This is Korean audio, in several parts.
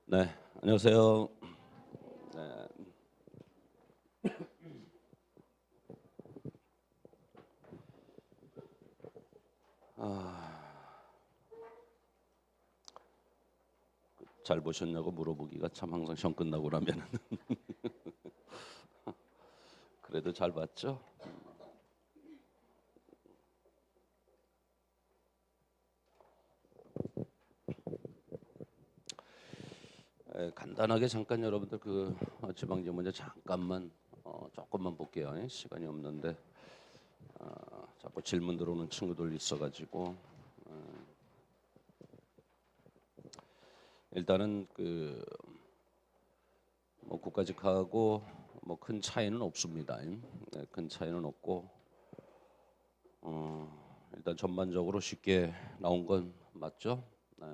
네, 안녕하세요. 네, 잘 보셨냐고 물어보기가 참 항상 시험 끝나고 나면은 그래도 잘 봤죠? 간단하게 잠깐 여러분들 지방지 문제 잠깐만 조금만 볼게요. 시간이 없는데 자꾸 질문 들어오는 친구들 있어가지고 일단은 뭐 국가직하고 뭐 큰 차이는 없습니다. 큰 차이는 없고 일단 전반적으로 쉽게 나온 건 맞죠? 네.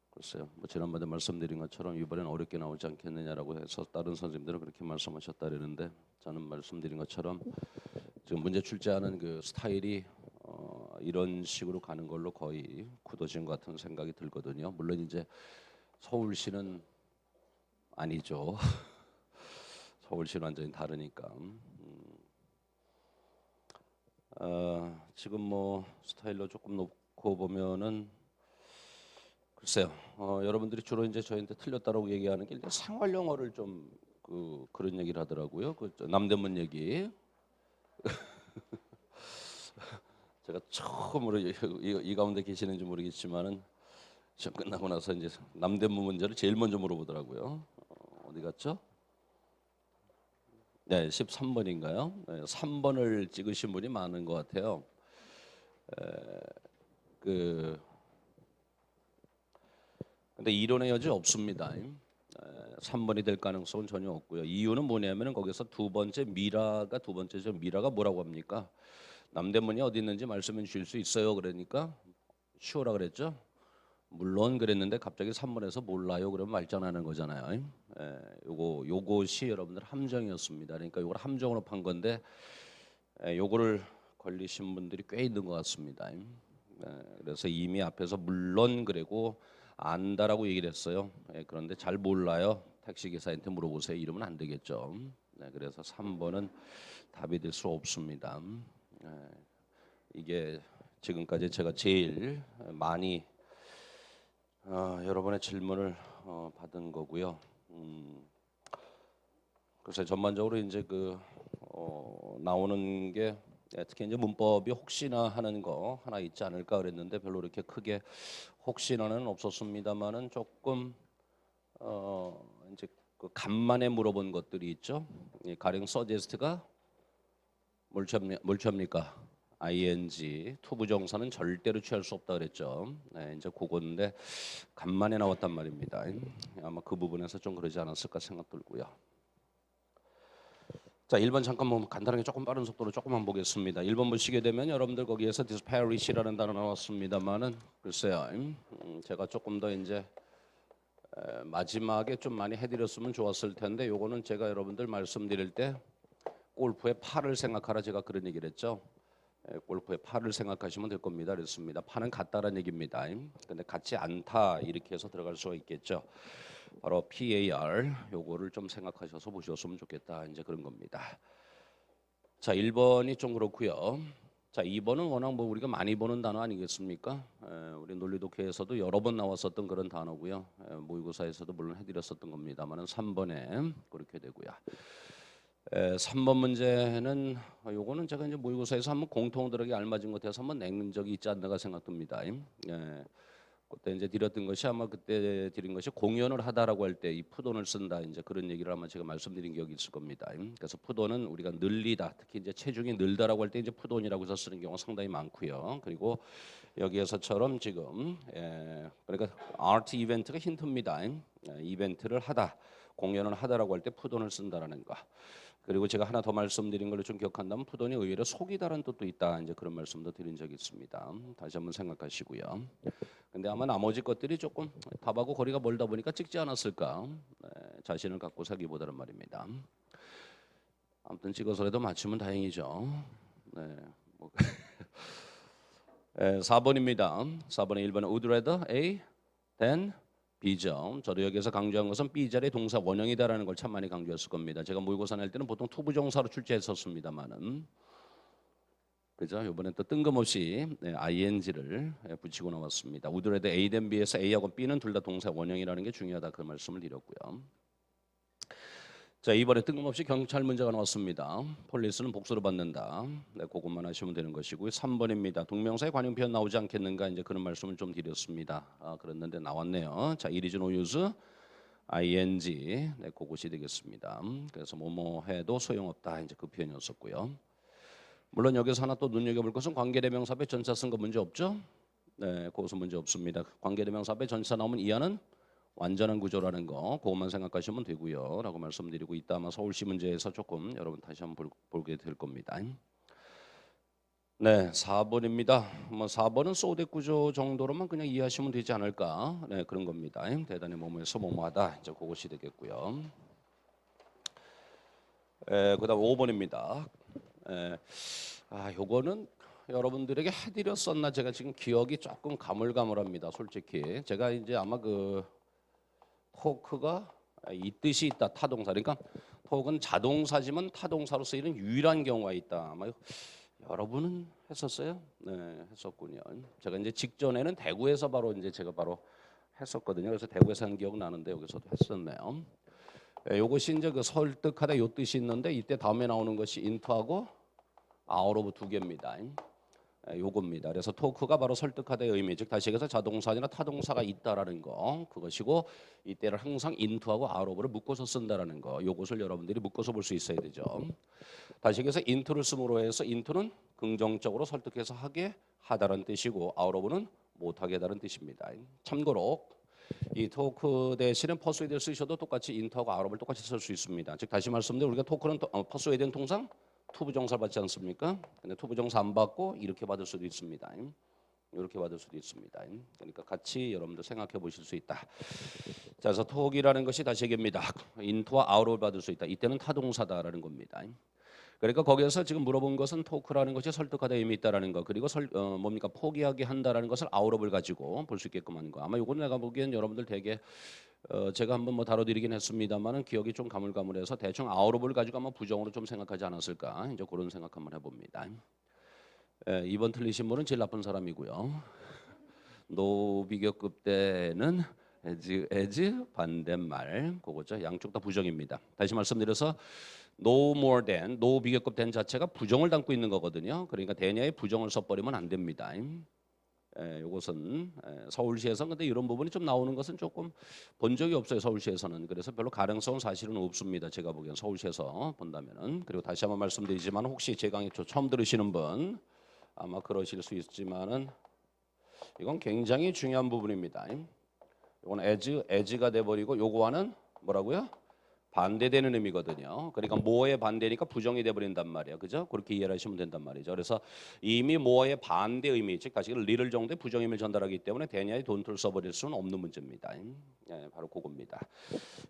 글쎄요. 뭐 지난번에 말씀드린 것처럼 이번엔 어렵게 나오지 않겠느냐라고 해서 다른 선생님들은 그렇게 말씀하셨다 그러는데 저는 말씀드린 것처럼 지금 문제 출제하는 그 스타일이 이런 식으로 가는 걸로 거의 굳어진 것 같은 생각이 들거든요. 물론 이제 서울시는 아니죠. 서울시는 완전히 다르니까. 지금 뭐 스타일로 조금 놓고 보면은 글쎄요. 여러분들이 주로 이제 저희한테 틀렸다라고 얘기하는 게 일단 생활 영어를 좀 그런 얘기를 하더라고요. 남대문 얘기. 제가 처음으로 이 가운데 계시는지 모르겠지만은 시험 끝나고 나서 이제 남대문 문제를 제일 먼저 물어보더라고요. 어디 갔죠? 네, 13번인가요? 네, 3번을 찍으신 분이 많은 것 같아요. 그 근데 이론의 여지 없습니다. 3번이 될 가능성은 전혀 없고요. 이유는 뭐냐면은 거기서 두 번째죠. 미라가 뭐라고 합니까? 남대문이 어디 있는지 말씀해 주실 수 있어요. 그러니까 쉬워라 그랬죠. 물론 그랬는데 갑자기 3번에서 몰라요. 그러면 말장난하는 거잖아요. 요것이 여러분들 함정이었습니다. 그러니까 요걸 함정으로 판 건데 요거를 걸리신 분들이 꽤 있는 것 같습니다. 그래서 이미 앞에서 물론 그래고 안다라고 얘기를 했어요. 그런데 잘 몰라요. 택시 기사한테 물어보세요. 이러면 안 되겠죠. 그래서 3번은 답이 될 수 없습니다. 예, 이게 지금까지 제가 제일 많이 여러분의 질문을 받은 거고요. 그래서 전반적으로 이제 나오는 게 특히 이제 문법이 혹시나 하는 거 하나 있지 않을까 그랬는데 별로 이렇게 크게 혹시나는 없었습니다만은 조금 이제 간만에 물어본 것들이 있죠. 가령 suggest가 뭘 취합니까? ing 투부정사는 절대로 취할 수 없다 그랬죠. 이제 그건데 간만에 나왔단 말입니다. 아마 그 부분에서 좀 그러지 않았을까 생각 들고요. 자, 1번 잠깐 뭐 간단하게 조금 빠른 속도로 조금만 보겠습니다. 1번 보시게 되면 여러분들 거기에서 disparish라는 단어 나왔습니다만은 글쎄요. 제가 조금 더 이제 마지막에 좀 많이 해드렸으면 좋았을 텐데 요거는 제가 여러분들 말씀드릴 때 골프의 팔을 생각하라 제가 그런 얘기를 했죠. 골프의 팔을 생각하시면 될 겁니다. 그렇습니다. 팔은 같다라는 얘기입니다. 근데 같지 않다 이렇게 해서 들어갈 수가 있겠죠. 바로 PAR 요거를 좀 생각하셔서 보셨으면 좋겠다. 이제 그런 겁니다. 자, 1번이 좀 그렇고요. 자, 2번은 워낙 뭐 우리가 많이 보는 단어 아니겠습니까? 우리 논리독해에서도 여러 번 나왔었던 그런 단어고요. 모의고사에서도 물론 해드렸었던 겁니다만은 3번에 그렇게 되고요. 3번 문제는 요거는 제가 이제 모의고사에서 한번 공통들에게 알맞은 것 같아서 한번 낸 적이 있지 않나가 생각됩니다. 그때 이제 드렸던 것이 아마 그때 드린 것이 공연을 하다라고 할 때 이 푸돈을 쓴다 이제 그런 얘기를 아마 제가 말씀드린 기억이 있을 겁니다. 그래서 푸돈은 우리가 늘리다 특히 이제 체중이 늘다라고 할 때 이제 푸돈이라고 해서 쓰는 경우가 상당히 많고요. 그리고 여기에서처럼 지금 그러니까 아트 이벤트가 힌트입니다. 이벤트를 하다 공연을 하다라고 할 때 푸돈을 쓴다라는 거. 그리고 제가 하나 더 말씀드린 걸로 좀 기억한다면 푸돈이 의외로 속이다라는 뜻도 있다. 이제 그런 말씀도 드린 적이 있습니다. 다시 한번 생각하시고요. 근데 아마 나머지 것들이 조금 답하고 거리가 멀다 보니까 찍지 않았을까 자신을 갖고 사기보다는 말입니다. 아무튼 찍어서라도 맞추면 다행이죠. 네, 뭐 4번입니다. 4번에 1번은 would rather A than B죠. 저도 여기서 강조한 것은 B 자리의 동사 원형이다라는 걸 참 많이 강조했을 겁니다. 제가 모의고사 낼 때는 보통 투부정사로 출제했었습니다만은 그죠? 이번엔 또 뜬금없이 ing를 붙이고 나왔습니다. would rather A than B에서 A하고 B는 둘 다 동사 원형이라는 게 중요하다 그 말씀을 드렸고요. 자, 이번에 뜬금없이 경찰 문제가 나왔습니다. 폴리스는 복수를 받는다. 네, 그것만 하시면 되는 것이고요. 3번입니다. 동명사의 관용 표현 나오지 않겠는가 이제 그런 말씀을 좀 드렸습니다. 그랬는데 나왔네요. 자, it is no use ing 네, 그것이 되겠습니다. 그래서 뭐뭐 해도 소용없다 이제 그 표현이었었고요. 물론 여기서 하나 또 눈여겨볼 것은 관계대명사 앞에 전차 쓴 거 문제 없죠? 네, 그것은 문제 없습니다. 관계대명사 앞에 전차 나오면 이하는 완전한 구조라는 거 그것만 생각하시면 되고요 라고 말씀드리고 이따 아마 서울시 문제에서 조금 여러분 다시 한번 보게 될 겁니다. 네, 4번입니다. 뭐 4번은 소댓 구조 정도로만 그냥 이해하시면 되지 않을까 네, 그런 겁니다. 대단히 뭐뭐해서 뭐뭐하다 이제 그것이 되겠고요. 그다음 5번입니다. 요거는 여러분들에게 해드렸었나 제가 지금 기억이 조금 가물가물합니다. 솔직히 제가 이제 아마 그 토크가 이 뜻이 있다 타동사 그러니까 토크는 자동사지만 타동사로 쓰이는 유일한 경우가 있다. 아마 여러분은 했었어요? 네, 했었군요. 제가 이제 직전에는 대구에서 바로 이제 제가 바로 했었거든요. 그래서 대구에서 한 기억 나는데 여기서도 했었네요. 요것이 이제 그 설득하다 요 뜻이 있는데 이때 다음에 나오는 것이 into하고 out of 두 개입니다. 요겁니다. 그래서 토크가 바로 설득하다의 의미, 즉 다시 얘기해서 자동사 아니라 타동사가 있다라는 거 그것이고 이때를 항상 into하고 out of를 묶어서 쓴다라는 거 요것을 여러분들이 묶어서 볼 수 있어야 되죠. 다시 얘기해서 into를 쓰므로 해서 into는 긍정적으로 설득해서 하게 하다라는 뜻이고 out of는 못하게 하다는 뜻입니다. 참고로 이 토크 대신에 persuade를 쓰셔도 똑같이 into하고 out of를 똑같이 쓸 수 있습니다. 즉 다시 말씀드리면 우리가 토크는 persuade는 통상 투부정사 받지 않습니까? 근데 투부정사 안 받고 이렇게 받을 수도 있습니다. 이렇게 받을 수도 있습니다. 그러니까 같이 여러분들 생각해 보실 수 있다. 자, 그래서 톡이라는 것이 다시 얘기합니다. 인토와 아웃을 받을 수 있다. 이때는 타동사다라는 겁니다. 그러니까 거기에서 지금 물어본 것은 토크라는 것이 설득하다 의미 있다라는 거 그리고 뭡니까 포기하게 한다라는 것을 아웃업을 가지고 볼 수 있게끔 하는 거 아마 이건 내가 보기엔 여러분들 되게 제가 한번 뭐 다뤄드리긴 했습니다만은 기억이 좀 가물가물해서 대충 아웃업을 가지고 아마 부정으로 좀 생각하지 않았을까 이제 그런 생각 한번 해봅니다. 2번 틀리신 분은 제일 나쁜 사람이고요. 노비교급 때는 as 반대말 그거죠. 양쪽 다 부정입니다. 다시 말씀드려서 no more than, no 비교급 된 자체가 부정을 담고 있는 거거든요. 그러니까 대냐에 부정을 써버리면 안 됩니다. 이것은 서울시에서는 근데 이런 부분이 좀 나오는 것은 조금 본 적이 없어요. 서울시에서는. 그래서 별로 가능성은 사실은 없습니다. 제가 보기엔 서울시에서 본다면은. 그리고 다시 한번 말씀드리지만 혹시 제 강의 처음 들으시는 분 아마 그러실 수 있지만은 이건 굉장히 중요한 부분입니다. 이건 as가 돼버리고 요거와는 뭐라고요? 반대되는 의미거든요. 그러니까 more의 반대니까 부정이 돼버린단 말이에요. 그죠? 그렇게 이해를 하시면 된단 말이죠. 그래서 이미 more의 반대 의미, 즉 다시 little 정도의 부정 의미를 전달하기 때문에 대냐에 don't를 써버릴 수는 없는 문제입니다. 바로 그겁니다.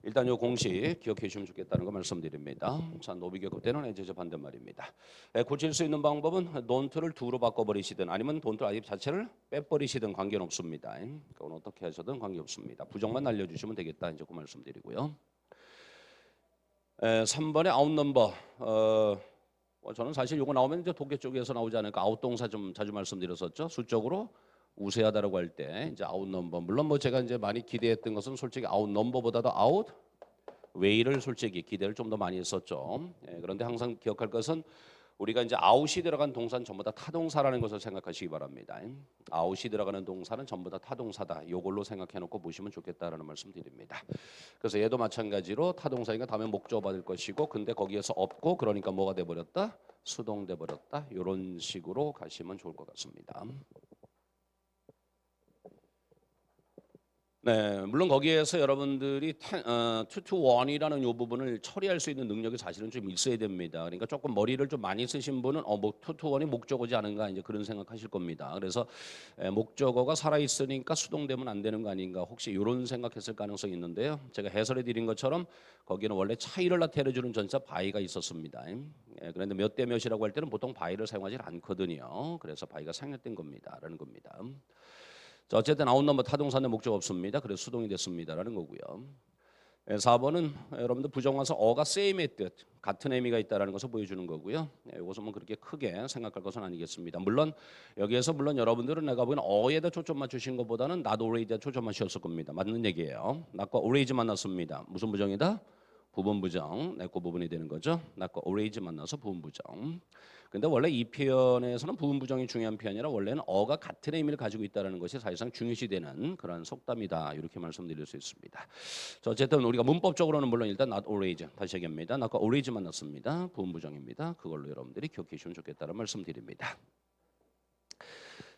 일단 이 공식 기억해 주시면 좋겠다는 거 말씀드립니다. 자, 노비교급 때는 as 반대말입니다. 고칠 수 있는 방법은 don't를 do로 바꿔버리시든 아니면 don't를 아예 자체를 빼버리시든 관계는 없습니다. 그건 어떻게 하셔든 관계없습니다. 부정만 날려주시면 되겠다. 이제 그 말씀드리고요. 3번의 아웃 넘버. 저는 사실 이거 나오면 이제 독해 쪽에서 나오지 않을까. 아웃 동사 좀 자주 말씀드렸었죠. 수적으로 우세하다라고 할 때 이제 아웃 넘버. 물론 뭐 제가 이제 많이 기대했던 것은 솔직히 아웃 넘버보다도 아웃 웨이를 솔직히 기대를 좀 더 많이 했었죠. 그런데 항상 기억할 것은 우리가 이제 아웃이 들어간 동사는 전부 다 타동사라는 것을 생각하시기 바랍니다. 아웃이 들어가는 동사는 전부 다 타동사다. 이걸로 생각해 놓고 보시면 좋겠다라는 말씀 드립니다. 그래서 얘도 마찬가지로 타동사니까 다음에 목적 받을 것이고 근데 거기에서 없고 그러니까 뭐가 돼 버렸다? 수동돼 버렸다. 이런 식으로 가시면 좋을 것 같습니다. 네, 물론 거기에서 여러분들이 2 to 1이라는 요 부분을 처리할 수 있는 능력이 사실은 좀 있어야 됩니다. 그러니까 조금 머리를 좀 많이 쓰신 분은 뭐 2 to 1이 목적어지 않은가 이제 그런 생각하실 겁니다. 그래서 목적어가 살아 있으니까 수동되면 안 되는 거 아닌가 혹시 이런 생각했을 가능성이 있는데요. 제가 해설해 드린 것처럼 거기는 원래 차이를 나타내 주는 전사 바이가 있었습니다. 그런데 몇 대 몇이라고 할 때는 보통 바이를 사용하지 않거든요. 그래서 바이가 생략된 겁니다라는 겁니다. 자, 어쨌든 아웃넘버 타동사는 목적 없습니다. 그래서 수동이 됐습니다라는 거고요. 4번은 여러분들 부정와서 어가 same의 뜻, 같은 의미가 있다라는 것을 보여주는 거고요. 이것은 뭐 그렇게 크게 생각할 것은 아니겠습니다. 물론 여기에서 여러분들은 내가 보기에는 어에다 초점 맞추신 것보다는 not already에 초점 맞추셨을 겁니다. 맞는 얘기예요. not과 already 만났습니다. 무슨 부정이다? 부분 부정, 그 부분이 되는 거죠. not과 already 만나서 부분 부정. 근데 원래 이 표현에서는 부분 부정이 중요한 표현이라 원래는 어가 같은 의미를 가지고 있다는 것이 사실상 중요시되는 그런 속담이다. 이렇게 말씀드릴 수 있습니다. 자, 어쨌든 우리가 문법적으로는 물론 일단 not always 다시 얘기합니다. not과 always 만났습니다. 부분 부정입니다. 그걸로 여러분들이 기억해 주시면 좋겠다는 말씀드립니다.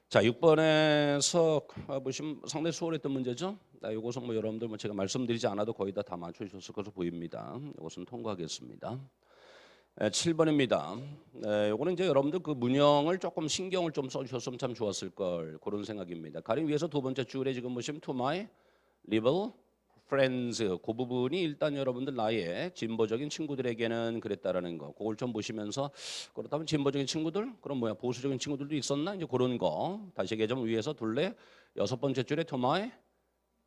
자, 6번에서 보시면 상당히 수월했던 문제죠. 이것은 여러분들 제가 말씀드리지 않아도 거의 다 맞춰주셨을 것으로 보입니다. 이것은 통과하겠습니다. 7번입니다. 이거는 이제 여러분들 그 문형을 조금 신경을 좀 써주셨으면 참 좋았을 걸 그런 생각입니다. 가령 위에서 두 번째 줄에 지금 보시면 to my liberal friends 그 부분이 일단 여러분들 나의 진보적인 친구들에게는 그랬다라는 거. 그걸 좀 보시면서 그렇다면 진보적인 친구들 그럼 보수적인 친구들도 있었나 이제 그런 거. 다시 얘기하자면 위에서 둘레 여섯 번째 줄에 to my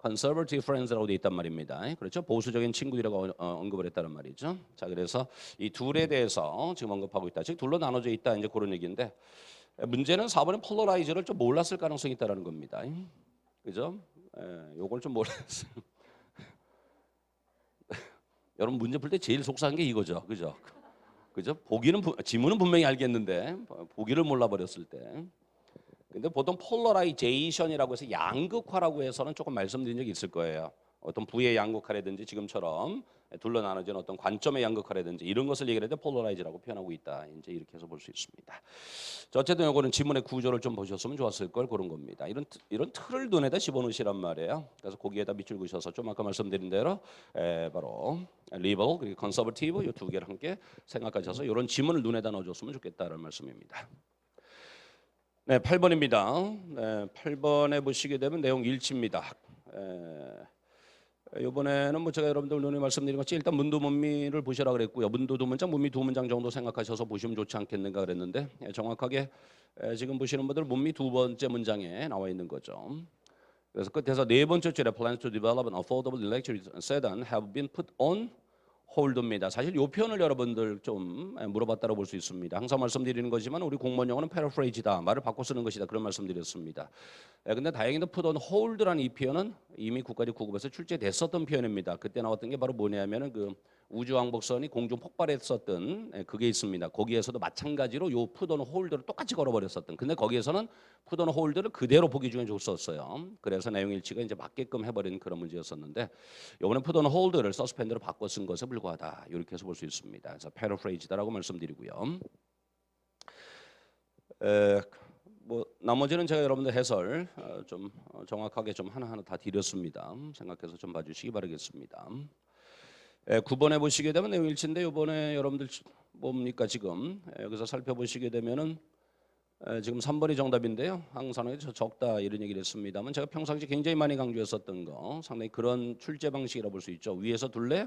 conservative friends라고 돼 있단 말입니다. 그렇죠? 보수적인 친구들이라고 언급을 했다는 말이죠. 자, 그래서 이 둘에 대해서 지금 언급하고 있다. 즉 둘로 나눠져 있다 이제 그런 얘기인데 문제는 4번에 폴러라이즈를 좀 몰랐을 가능성이 있다라는 겁니다. 그죠? 요걸 좀 몰랐어요. 여러분 문제 풀 때 제일 속상한 게 이거죠. 그죠? 그죠? 지문은 분명히 알겠는데 보기를 몰라 버렸을 때. 근데 보통 폴러라이제이션이라고 해서 양극화라고 해서는 조금 말씀드린 적이 있을 거예요. 어떤 부의 양극화라든지 지금처럼 둘러 나눠진 어떤 관점의 양극화라든지 이런 것을 얘기할 때 폴러라이즈라고 표현하고 있다. 이제 이렇게 해서 볼 수 있습니다. 자, 어쨌든 이거는 지문의 구조를 좀 보셨으면 좋았을 걸 그런 겁니다. 이런 틀을 눈에다 집어넣으시란 말이에요. 그래서 거기에다 밑줄 그으셔서 좀 아까 말씀드린 대로 바로 리버럴 그리고 컨서버티브 이 두 개를 함께 생각하셔서 이런 지문을 눈에다 넣어줬으면 좋겠다는 말씀입니다. 네, 8번입니다. 네, 8번에 보시게 되면 내용 일치입니다. 이번에는 제가 여러분들 눈에 말씀드린 것이 일단 문도 문미를 보시라 그랬고요. 문도 두 문장, 문미 두 문장 정도 생각하셔서 보시면 좋지 않겠는가 그랬는데 정확하게 지금 보시는 분들 문미 두 번째 문장에 나와 있는 거죠. 그래서 끝에서 네 번째 줄에 plans to develop an affordable electric sedan have been put on 홀드입니다. 사실 이 표현을 여러분들 좀 물어봤다고 볼 수 있습니다. 항상 말씀드리는 거지만 우리 공무원 용어는 패러프레이즈다. 말을 바꿔 쓰는 것이다. 그런 말씀드렸습니다. 근데 다행히도 put on hold라는 이 표현은 이미 국가직 9급에서 출제됐었던 표현입니다. 그때 나왔던 게 바로 뭐냐면은 그 우주왕복선이 공중 폭발했었던 그게 있습니다. 거기에서도 마찬가지로 요 put on hold를 똑같이 걸어버렸었던. 근데 거기에서는 put on hold를 그대로 보기 중에 줬었어요. 그래서 내용 일치가 이제 맞게끔 해버린 그런 문제였었는데 이번에 put on hold를 서스펜드로 바꿔 쓴 것에 불과하다. 이렇게 해서 볼 수 있습니다. 그래서 패러프레이즈다라고 말씀드리고요. 나머지는 제가 여러분들 해설 좀 정확하게 좀 하나하나 다 드렸습니다. 생각해서 좀 봐주시기 바라겠습니다. 9번에 보시게 되면 내용 일치인데 이번에 여러분들 뭡니까 지금 여기서 살펴보시게 되면은 지금 3번이 정답인데요. 항산화에 적다 이런 얘기를 했습니다만 제가 평상시 굉장히 많이 강조했었던 거 상당히 그런 출제 방식이라고 볼 수 있죠. 위에서 둘레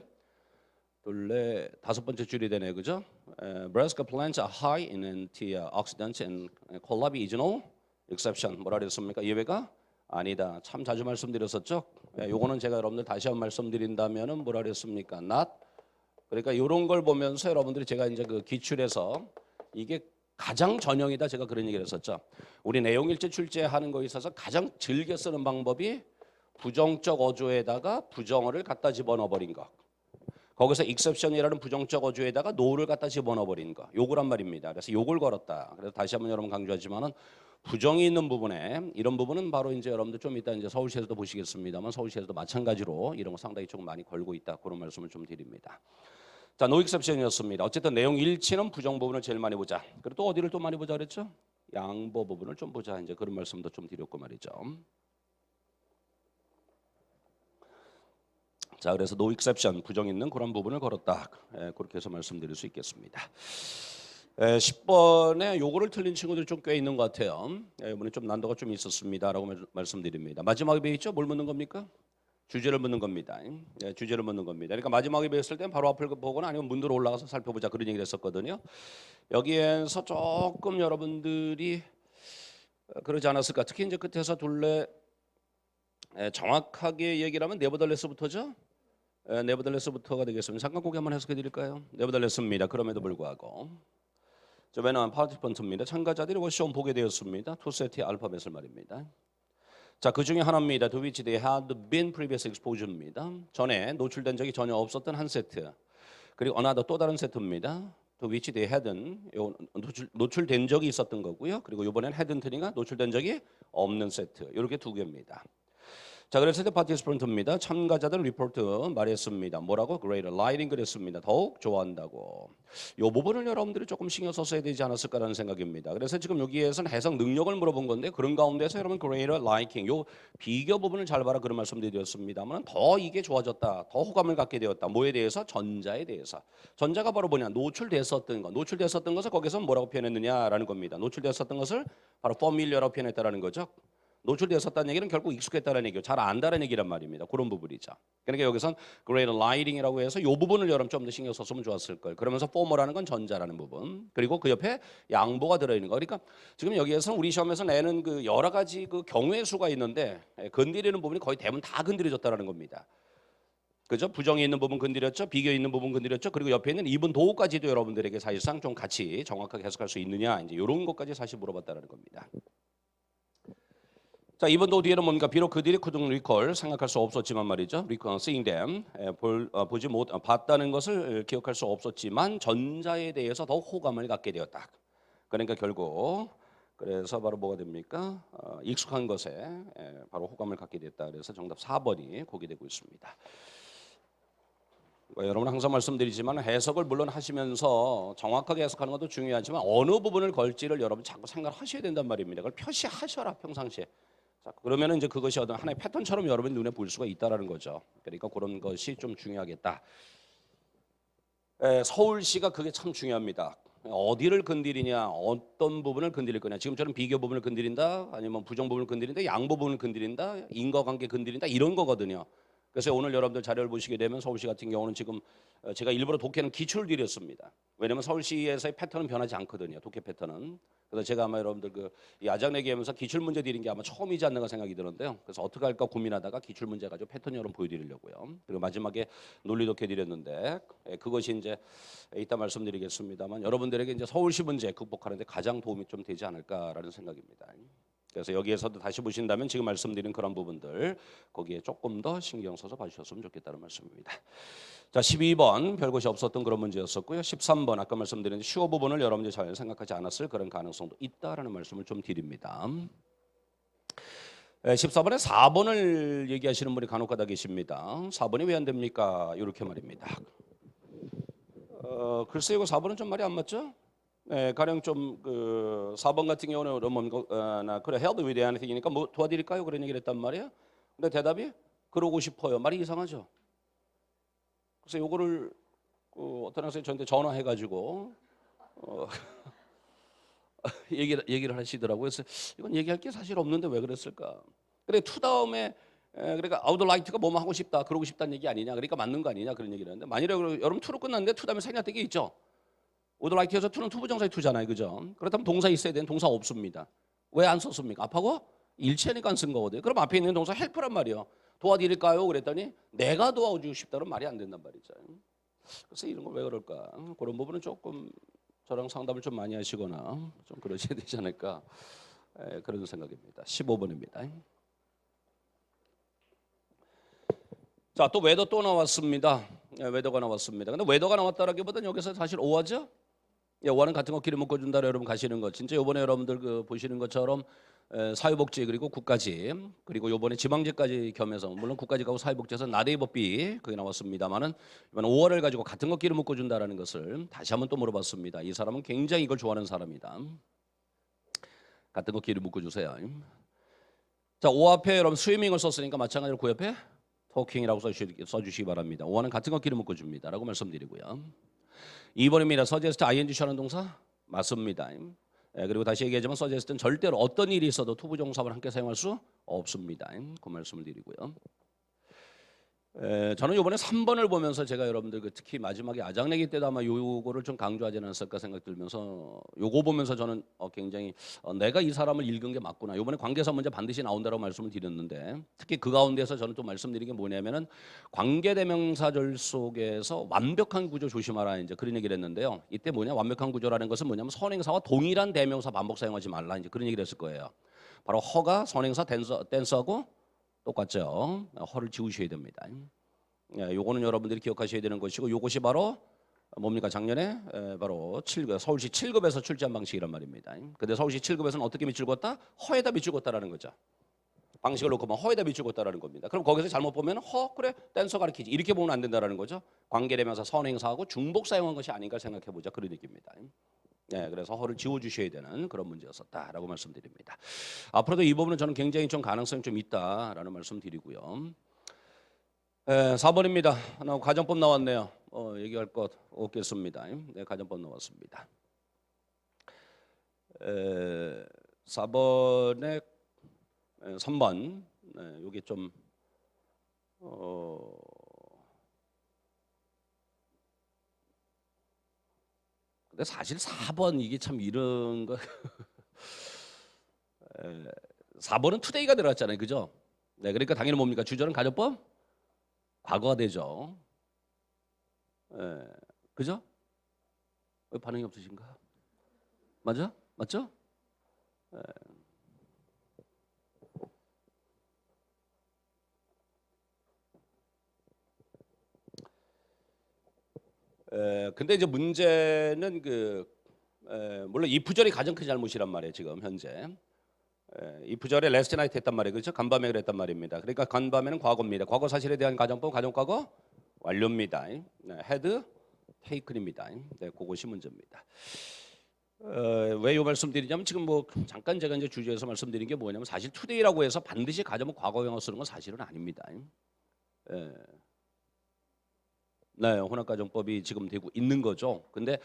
다섯 번째 줄이 되네, 그죠? Brassica plants are high in antioxidants and 콜라비 is no exception. 뭐라 그랬습니까? 예외가 아니다. 참 자주 말씀드렸었죠. 요거는 제가 여러분들 다시 한번 말씀드린다면은 뭐라 그랬습니까? not. 그러니까 이런 걸 보면서 여러분들이 제가 이제 그 기출해서 이게 가장 전형이다. 제가 그런 얘기를 했었죠. 우리 내용일지 출제하는 거에 있어서 가장 즐겨 쓰는 방법이 부정적 어조에다가 부정어를 갖다 집어넣어 버린 거. 거기서 exception이라는 부정적 어조에다가 no를 갖다 집어넣어 버린 거. 요거란 말입니다. 그래서 요걸 걸었다. 그래서 다시 한번 여러분 강조하지만은 부정이 있는 부분에 이런 부분은 바로 이제 여러분들 좀 이따 이제 서울시에서도 보시겠습니다만 서울시에서도 마찬가지로 이런 거 상당히 조금 많이 걸고 있다. 그런 말씀을 좀 드립니다. 자, 노 익셉션이었습니다. 어쨌든 내용 일치는 부정 부분을 제일 많이 보자. 그리고 또 어디를 또 많이 보자 그랬죠? 양보 부분을 좀 보자. 이제 그런 말씀도 좀 드렸고 말이죠. 자, 그래서 no exception 부정 있는 그런 부분을 걸었다. 그렇게 해서 말씀드릴 수 있겠습니다. 10번에 요거를 틀린 친구들이 좀 꽤 있는 것 같아요. 이번에 좀 난도가 좀 있었습니다라고 말씀드립니다. 마지막에 배웠죠? 뭘 묻는 겁니까? 주제를 묻는 겁니다. 주제를 묻는 겁니다. 그러니까 마지막에 배웠을 땐 바로 앞을 보거나 아니면 문으로 올라가서 살펴보자 그런 얘기를 했었거든요. 여기에서 조금 여러분들이 그러지 않았을까? 특히 이제 끝에서 둘레 정확하게 얘기를 하면 네버덜레스부터죠. 네버덜레스부터가 되겠습니다. 잠깐 고개 한번 해석해 드릴까요? 네버덜레스입니다. 그럼에도 불구하고 when 파티펀트입니다. 참가자들이 시험 보게 되었습니다. 두 세트의 알파벳을 말입니다. 자, 그 중에 하나입니다. To which they had been previous exposure입니다. 전에 노출된 적이 전혀 없었던 한 세트. 그리고 another 또 다른 세트입니다. To which they hadn't 노출된 적이 있었던 거고요. 그리고 이번엔 hadn't니까 노출된 적이 없는 세트. 이렇게 두 개입니다. 자, 그래서 파티스펀트입니다. 참가자들 리포트 말했습니다. 뭐라고? Greater lighting 그랬습니다. 더욱 좋아한다고. 이 부분을 여러분들이 조금 신경 써야 되지 않았을까라는 생각입니다. 그래서 지금 여기에서는 해석 능력을 물어본 건데 그런 가운데서 여러분 Greater liking 요 비교 부분을 잘 봐라 그런 말씀드렸습니다만 더 이게 좋아졌다. 더 호감을 갖게 되었다. 뭐에 대해서? 전자에 대해서. 전자가 바로 뭐냐? 노출됐었던 것. 노출됐었던 것을 거기서 뭐라고 표현했느냐라는 겁니다. 노출됐었던 것을 바로 familiar라고 표현했다라는 거죠. 노출되었었다는 얘기는 결국 익숙했다는 얘기요. 잘 안다는 얘기란 말입니다. 그런 부분이죠. 그러니까 여기선 greater lighting이라고 해서 이 부분을 여러분 좀 더 신경 썼으면 좋았을 걸. 그러면서 former라는 건 전자라는 부분. 그리고 그 옆에 양보가 들어있는 거. 그러니까 지금 여기에서는 우리 시험에서 내는 그 여러 가지 그 경우의 수가 있는데 건드리는 부분이 거의 대부분 다 건드려졌다는 겁니다. 그죠? 부정이 있는 부분 건드렸죠. 비교 있는 부분 건드렸죠. 그리고 옆에 있는 이분 도까지도 여러분들에게 사실상 좀 같이 정확하게 해석할 수 있느냐 이제 이런 것까지 사실 물어봤다는 겁니다. 자, 이번도 뒤에는 뭔가 비록 그들이 couldn't recall 생각할 수 없었지만 말이죠. recall seeing them 보지 못 봤다는 것을 기억할 수 없었지만 전자에 대해서 더 호감을 갖게 되었다. 그러니까 결국 그래서 바로 뭐가 됩니까? 익숙한 것에 바로 호감을 갖게 됐다. 그래서 정답 4번이 거기 되고 있습니다. 여러분 항상 말씀드리지만 해석을 물론 하시면서 정확하게 해석하는 것도 중요하지만 어느 부분을 걸지를 여러분 자꾸 생각하셔야 된단 말입니다. 그걸 표시하셔라 평상시에. 자, 그러면은 이제 그것이 어떤 하나의 패턴처럼 여러분 눈에 보일 수가 있다라는 거죠. 그러니까 그런 것이 좀 중요하겠다. 서울시가 그게 참 중요합니다. 어디를 건드리냐, 어떤 부분을 건드릴 거냐. 지금처럼 비교 부분을 건드린다, 아니면 부정 부분을 건드린다, 양보 부분을 건드린다, 인과관계 건드린다 이런 거거든요. 그래서 오늘 여러분들 자료를 보시게 되면 서울시 같은 경우는 지금 제가 일부러 독해는 기출을 드렸습니다. 왜냐하면 서울시에서의 패턴은 변하지 않거든요. 독해 패턴은. 그래서 제가 아마 여러분들 이 아작 내기 하면서 기출 문제 드린 게 아마 처음이지 않는가 생각이 드는데요. 그래서 어떻게 할까 고민하다가 기출 문제 가지고 패턴 여러분 보여드리려고요. 그리고 마지막에 논리 독해 드렸는데 그것이 이제 이따 말씀드리겠습니다만 여러분들에게 이제 서울시 문제 극복하는데 가장 도움이 좀 되지 않을까라는 생각입니다. 그래서 여기에서도 다시 보신다면 지금 말씀드린 그런 부분들 거기에 조금 더 신경 써서 봐주셨으면 좋겠다는 말씀입니다. 자, 12번 별것이 없었던 그런 문제였었고요. 13번 아까 말씀드린 쉬워 부분을 여러분들이 잘 생각하지 않았을 그런 가능성도 있다라는 말씀을 좀 드립니다. 14번에 4번을 얘기하시는 분이 간혹가다 계십니다. 4번이 왜 안 됩니까? 이렇게 말입니다. 글쎄요, 4번은 좀 말이 안 맞죠? 네, 가령 좀 4번 같은 경우는 나 그래 help with anything이니까 뭐 도와드릴까요? 그런 얘기를 했단 말이에요. 근데 대답이 그러고 싶어요. 말이 이상하죠. 그래서 요거를 어떤 학생이 저한테 전화해가지고 얘기를 하시더라고요. 그래서 이건 얘기할 게 사실 없는데 왜 그랬을까? 그래 to 다음에 그러니까 I would like가 뭐뭐 하고 싶다, 그러고 싶다는 얘기 아니냐? 그러니까 맞는 거 아니냐? 그런 얘기를 하는데 만일에 여러분 to로 끝났는데 to 다음에 생략된 게 있죠. would like에서 to는 투부정사의 to잖아요, 그죠? 그렇다면 동사 있어야 되는 동사 없습니다. 왜 안 썼습니까? 아파고 일체니까 안 쓴 거거든요. 그럼 앞에 있는 동사 help란 말이요. 도와드릴까요? 그랬더니 내가 도와주고 싶다는 말이 안 된단 말이죠. 그래서 이런 걸 왜 그럴까? 그런 부분은 조금 저랑 상담을 좀 많이 하시거나 좀 그러셔야 되지 않을까 그런 생각입니다. 15번입니다. 자, 또 웨더 또 나왔습니다. 웨더가 나왔습니다. 근데 웨더가 나왔다라기보다는 여기서 사실 오화죠? 오화는 같은 거 기름 묶어준다 여러분 가시는 거. 진짜 이번에 여러분들 보시는 것처럼 사회복지 그리고 국가직 그리고 이번에 지방직까지 겸해서 물론 국가직하고 사회복지에서 나대입법비 그게 나왔습니다만은 이번 5월을 가지고 같은 거 기름 묶어준다라는 것을 다시 한번 또 물어봤습니다. 이 사람은 굉장히 이걸 좋아하는 사람이다. 같은 거 기름 묶어주세요. 자, 5 앞에 여러분 스위밍을 썼으니까 마찬가지로 9 옆에 talking이라고 써주시기 바랍니다. 5번은 같은 거 기름 묶어줍니다 라고 말씀드리고요. 2번입니다. suggest ing 하는 동사 맞습니다. 그리고 다시 얘기하지만 suggest는 절대로 어떤 일이 있어도 투부정사를 함께 사용할 수 없습니다. 그 말씀을 드리고요. 저는 이번에 3번을 보면서 제가 여러분들 특히 마지막에 아장내기 때도 아마 요거를 좀 강조하지 않았을까 생각 들면서 요거 보면서 저는 굉장히 내가 이 사람을 읽은 게 맞구나. 이번에 관계사 문제 반드시 나온다고 말씀을 드렸는데 특히 그 가운데서 저는 또 말씀드린 게 뭐냐면은 관계대명사절 속에서 완벽한 구조 조심하라 이제 그런 얘기를 했는데요. 이때 뭐냐 완벽한 구조라는 것은 뭐냐면 선행사와 동일한 대명사 반복 사용하지 말라 이제 그런 얘기를 했을 거예요. 바로 허가 선행사 댄서하고 똑같죠. 허를 지우셔야 됩니다. 요거는 여러분들이 기억하셔야 되는 것이고 요것이 바로 뭡니까? 작년에 바로 7급, 서울시 7급에서 출제한 방식이란 말입니다. 근데 서울시 7급에서는 어떻게 밑줄 걷다? 허에다 밑줄 걷다라는 거죠. 방식을 놓고 보면 허에다 밑줄 걷다라는 겁니다. 그럼 거기서 잘못 보면 그래 댄서 가르치지 이렇게 보면 안 된다라는 거죠. 관계대명사 선행사하고 중복 사용한 것이 아닌가 생각해 보자 그런 얘기입니다. 그래서 허를 지워주셔야 되는 그런 문제였었다라고 말씀드립니다. 앞으로도 이 부분은 저는 굉장히 좀 가능성이 좀 있다라는 말씀드리고요. 4번입니다. 가정법 나왔네요. 얘기할 것 없겠습니다. 네, 가정법 나왔습니다. 4번에 3번 이게 좀 근데 사실 4번 이게 참 이런 거 4번은 투데이가 들어갔잖아요. 그죠? 네, 그러니까 당연히 뭡니까? 주절은 가정법 과거가 되죠. 그죠? 왜 반응이 없으신가? 맞아? 맞죠? 근데 이제 문제는 물론 이 부절이 가장 큰 잘못이란 말이에요. 지금 현재 이 부절에 last night 했단 말이에요. 그렇죠? 간밤에 그랬단 말입니다. 그러니까 간밤에는 과거입니다. 과거 사실에 대한 가정법 가정과거 완료입니다. had taken입니다. 네, 그것이 문제입니다. 왜 이 말씀드리냐면 지금 뭐 잠깐 제가 이제 주제에서 말씀드린 게 뭐냐면 사실 today라고 해서 반드시 가정법 과거형을 쓰는 건 사실은 아닙니다. 네, 혼합가정법이 지금 되고 있는 거죠. 근데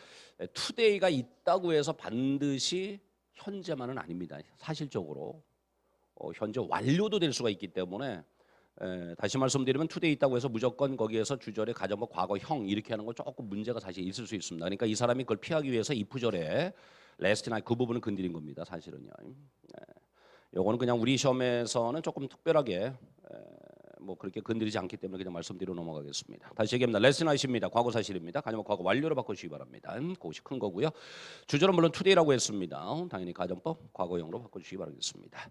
today가 있다고 해서 반드시 현재만은 아닙니다. 사실적으로 현재 완료도 될 수가 있기 때문에 다시 말씀드리면 today 있다고 해서 무조건 거기에서 주절에 가정법 과거형 이렇게 하는 건 조금 문제가 사실 있을 수 있습니다. 그러니까 이 사람이 그걸 피하기 위해서 if절에 last night 그 부분은 건드린 겁니다. 사실은요. 요거는 그냥 우리 시험에서는 조금 특별하게 뭐 그렇게 건드리지 않기 때문에 그냥 말씀드려 넘어가겠습니다. 다시 얘기합니다. last night입니다. 과거 사실입니다. 가정법 과거 완료로 바꿔주시기 바랍니다. 그것이 큰 거고요. 주절은 물론 today라고 했습니다. 당연히 가정법 과거형으로 바꿔주시기 바라겠습니다.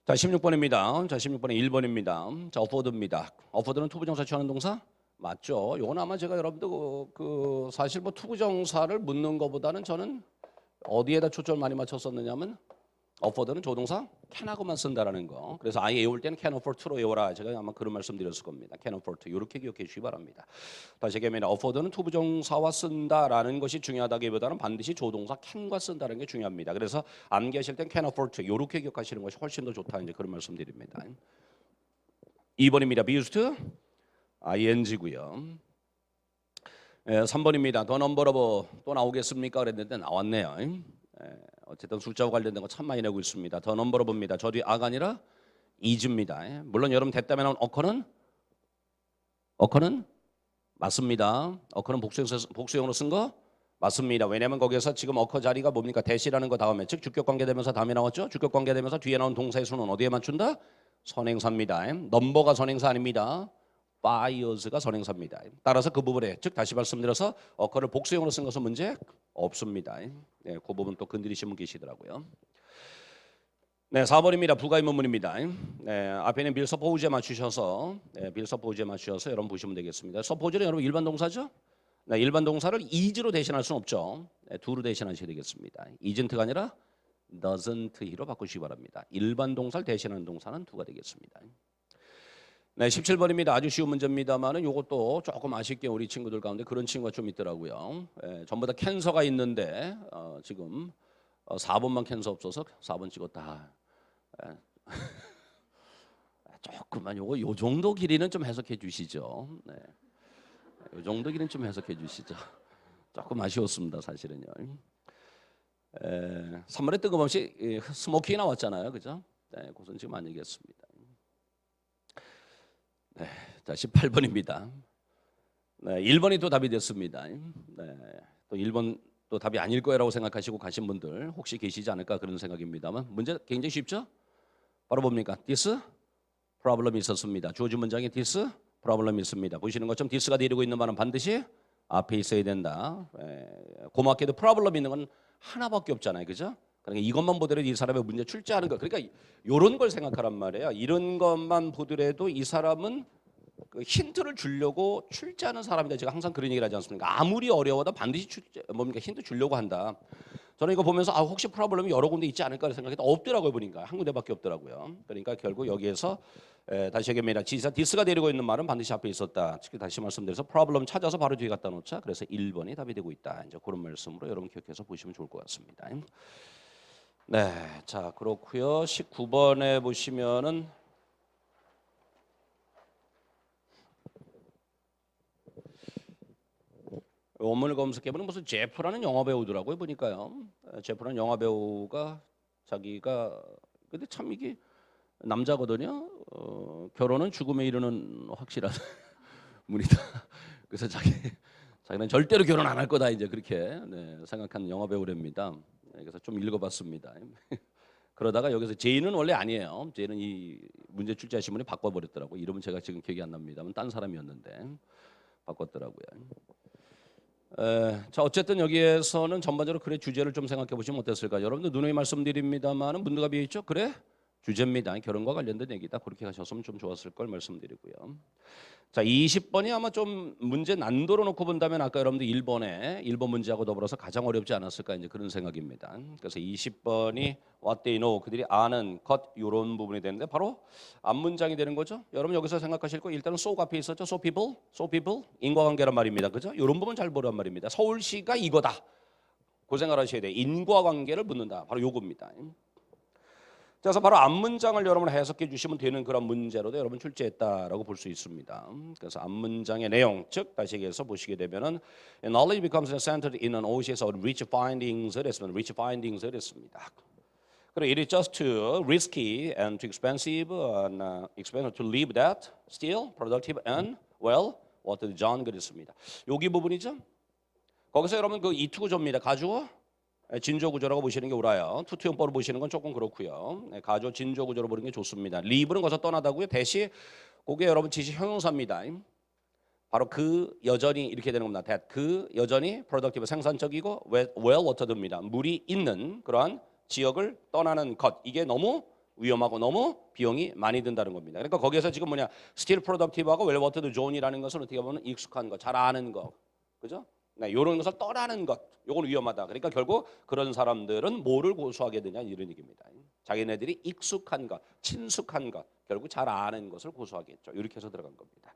자, 16번입니다. 자, 16번에 1번입니다. 자, afford입니다. afford는 투부정사 취하는 동사 맞죠? 요건 아마 제가 여러분들 사실 뭐 투부정사를 묻는 것보다는 저는 어디에다 초점을 많이 맞췄었느냐면 afford는 조동사 can하고만 쓴다라는 거. 그래서 I 외울 때는 can afford to로 외워라. 제가 아마 그런 말씀 드렸을 겁니다. can afford to 이렇게 기억해 주시기 바랍니다. 다시 얘기하면 afford는 투부정사와 쓴다라는 것이 중요하다기보다는 반드시 조동사 can과 쓴다는 게 중요합니다. 그래서 암기하실 땐 can afford to 이렇게 기억하시는 것이 훨씬 더 좋다. 이제 그런 말씀 드립니다. 2번입니다. be used to ing고요. 3번입니다. 더 넘버러브 또 나오겠습니까? 그랬는데 나왔네요. 어쨌든 숫자와 관련된 거 참 많이 내고 있습니다. 더 넘버로 봅니다. 저 뒤 아가 아니라 is입니다. 물론 여러분 됐다면 나온 어커는 맞습니다. 어커는 복수형으로 쓴 거 맞습니다. 왜냐하면 거기에서 지금 어커 자리가 뭡니까? 대시라는 거 다음에 즉 주격관계되면서 다음에 나왔죠. 주격관계되면서 뒤에 나온 동사의 수는 어디에 맞춘다? 선행사입니다. 넘버가 선행사 아닙니다. byers가 선행사입니다. 따라서 그 부분에 즉 다시 말씀드려서 어커를 복수형으로 쓴 것은 문제 없습니다. 네, 그 부분 또 건드리신 분 계시더라고요. 네, 4번입니다. 부가의문문입니다. 네, 앞에는 빌 서포즈에 맞추셔서 빌 서포즈에 맞추셔서 여러분 보시면 되겠습니다. 서포즈는 여러분 일반 동사죠? 네, 일반 동사를 is로 대신할 수는 없죠. 네, do로 대신하셔야 되겠습니다. isn't가 아니라 doesn't로 바꾸시기 바랍니다. 일반 동사를 대신하는 동사는 do가 되겠습니다. 네, 17번입니다. 아주 쉬운 문제입니다만은 이것도 조금 아쉽게 우리 친구들 가운데 그런 친구가 좀 있더라고요. 전부 다 캔서가 있는데 지금 4번만 캔서 없어서 4번 찍었다. 그만 요거 요 정도 길이는 좀 해석해 주시죠. 네. 요 정도 길이는 좀 해석해 주시죠. 조금 아쉬웠습니다, 사실은요. 3번에 뜬금없이 스모킹이 나왔잖아요, 그죠? 네, 그것은 지금 안 얘기했습니다. 네, 자 18번입니다. 네, 1번이 또 답이 됐습니다. 네, 또 1번 또 답이 아닐 거라고 생각하시고 가신 분들 혹시 계시지 않을까 그런 생각입니다만 문제 굉장히 쉽죠? 바로 뭡니까? This problem이 있었습니다. 주어진 문장에 this problem이 있습니다. 보시는 것처럼 this가 데리고 있는 말은 반드시 앞에 있어야 된다. 고맙게도 problem 있는 건 하나밖에 없잖아요, 그죠? 그러니까 이것만 보더라도 이 사람의 문제 출제하는 거. 그러니까 이런 걸 생각하란 말이에요. 이런 것만 보더라도 이 사람은 그 힌트를 주려고 출제하는 사람이다. 제가 항상 그런 얘기를 하지 않습니까? 아무리 어려워도 반드시 힌트 주려고 한다. 저는 이거 보면서 혹시 프로블럼이 여러 군데 있지 않을까 생각했는데 없더라고요. 보니까 한 군데밖에 없더라고요. 그러니까 결국 여기에서 다시 얘기합니다. 지사 디스가 데리고 있는 말은 반드시 앞에 있었다. 다시 말씀드려서 프로블럼 찾아서 바로 뒤에 갖다 놓자. 그래서 1번이 답이 되고 있다. 이제 그런 말씀으로 여러분 기억해서 보시면 좋을 것 같습니다. 네, 자 그렇고요. 19번에 보시면은 원문을 검색해보면 무슨 제프라는 영화 배우더라고요. 보니까요. 제프라는 영화 배우가 자기가 근데 참 이게 남자거든요. 결혼은 죽음에 이르는 확실한 문이다. 그래서 자기는 절대로 결혼 안 할 거다 이제 그렇게 생각한 영화 배우랍니다. 그래서 좀 읽어봤습니다. 그러다가 여기서 제이는 원래 아니에요. 제이는 이 문제 출제하신 분이 바꿔버렸더라고. 이름은 제가 지금 기억이 안 납니다만 딴 사람이었는데 바꿨더라고요. 자 어쨌든 여기에서는 전반적으로 그래 주제를 좀 생각해 보시면 어땠을까? 여러분들 누누이 말씀드립니다만은 문제가 비어 있죠? 그래 주제입니다. 결혼과 관련된 얘기다. 그렇게 가셨으면 좀 좋았을 걸 말씀드리고요. 자 20번이 아마 좀 문제 난도로 놓고 본다면 아까 여러분들 1번 문제하고 더불어서 가장 어렵지 않았을까 이제 그런 생각입니다. 그래서 20번이 what they know 그들이 아는 것 이런 부분이 되는데 바로 앞 문장이 되는 거죠. 여러분 여기서 생각하실 거 일단은 so 앞에 있었죠. so people 인과관계란 말입니다. 그죠? 이런 부분 잘 보란 말입니다. 서울시가 이거다. 그 생각을 하셔야 돼요. 인과관계를 묻는다. 바로 요겁니다. 그래서 바로 앞 문장을 여러분 해석해 주시면 되는 그런 문제로도 여러분 출제했다라고 볼 수 있습니다. 그래서 앞 문장의 내용, 즉 다시 얘기해서 보시게 되면은 knowledge becomes centered in an ocean of rich findings를 했습니다. rich findings를 했습니다. 그리고 it is just too risky and too expensive to leave that still productive and well what John 그랬습니다. 여기 부분이죠. 거기서 여러분 그 이투구조입니다. 가주어 진조구조라고 보시는 게 옳아요. 투투용법으로 보시는 건 조금 그렇고요. 가조 진조구조로 보는 게 좋습니다. 리브는 거기서 떠나다고요. 대시 그게 여러분 지시 형용사입니다. 바로 그 여전히 이렇게 되는 겁니다. that 그 여전히 productive 생산적이고 well watered입니다. 물이 있는 그러한 지역을 떠나는 것 이게 너무 위험하고 너무 비용이 많이 든다는 겁니다. 그러니까 거기에서 지금 뭐냐 still productive하고 well watered zone이라는 것은 어떻게 보면 익숙한 것, 잘 아는 것, 그죠? 네, 이런 것을 떠나는 것, 이건 위험하다. 그러니까 결국 그런 사람들은 뭐를 고수하게 되냐 이런 얘기입니다. 자기네들이 익숙한 것, 친숙한 것, 결국 잘 아는 것을 고수하겠죠. 이렇게 해서 들어간 겁니다.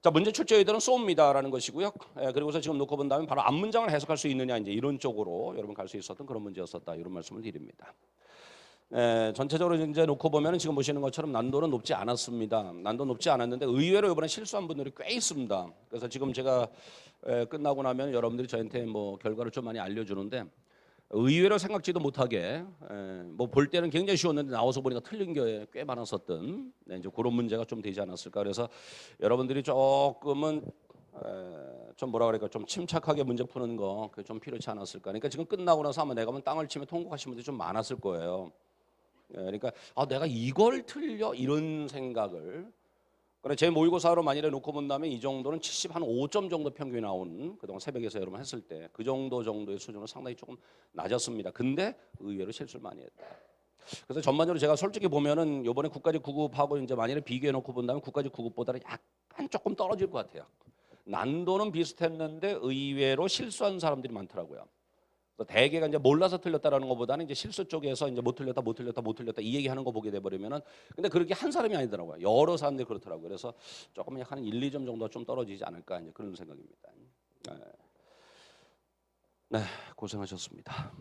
자, 문제 출제 의도는 쏘입니다라는 것이고요. 그리고서 지금 놓고 본다면 바로 앞 문장을 해석할 수 있느냐 이제 이런 쪽으로 여러분 갈 수 있었던 그런 문제였었다 이런 말씀을 드립니다. 전체적으로 이제 놓고 보면 지금 보시는 것처럼 난도는 높지 않았습니다. 난도 높지 않았는데 의외로 이번에 실수한 분들이 꽤 있습니다. 그래서 지금 제가 끝나고 나면 여러분들이 저한테 뭐 결과를 좀 많이 알려주는데 의외로 생각지도 못하게 뭐 볼 때는 굉장히 쉬웠는데 나와서 보니까 틀린 게 꽤 많았었던 이제 그런 문제가 좀 되지 않았을까. 그래서 여러분들이 조금은 좀 뭐라 그럴까 좀 침착하게 문제 푸는 거 그게 좀 필요치 않았을까. 그러니까 지금 끝나고 나서 아마 내가 땅을 치며 통곡하신 분들이 좀 많았을 거예요. 그러니까 내가 이걸 틀려 이런 생각을 그래 제 모의고사로 만일에 놓고 본다면 이 정도는 75점 정도 평균이 나온 그동안 새벽에서 여러분 했을 때 그 정도의 수준은 상당히 조금 낮았습니다. 근데 의외로 실수를 많이 했다. 그래서 전반적으로 제가 솔직히 보면은 이번에 국가직 9급하고 이제 만일에 비교해 놓고 본다면 국가직 9급보다는 약간 조금 떨어질 것 같아요. 난도는 비슷했는데 의외로 실수한 사람들이 많더라고요. 대개가 이제 몰라서 틀렸다라는 것보다는 이제 실수 쪽에서 이제 못 틀렸다 이 얘기하는 거 보게 돼 버리면은 근데 그렇게 한 사람이 아니더라고요. 여러 사람들이 그렇더라고요. 그래서 조금 약간 1, 2점 정도 좀 떨어지지 않을까 이제 그런 생각입니다. 네, 고생하셨습니다.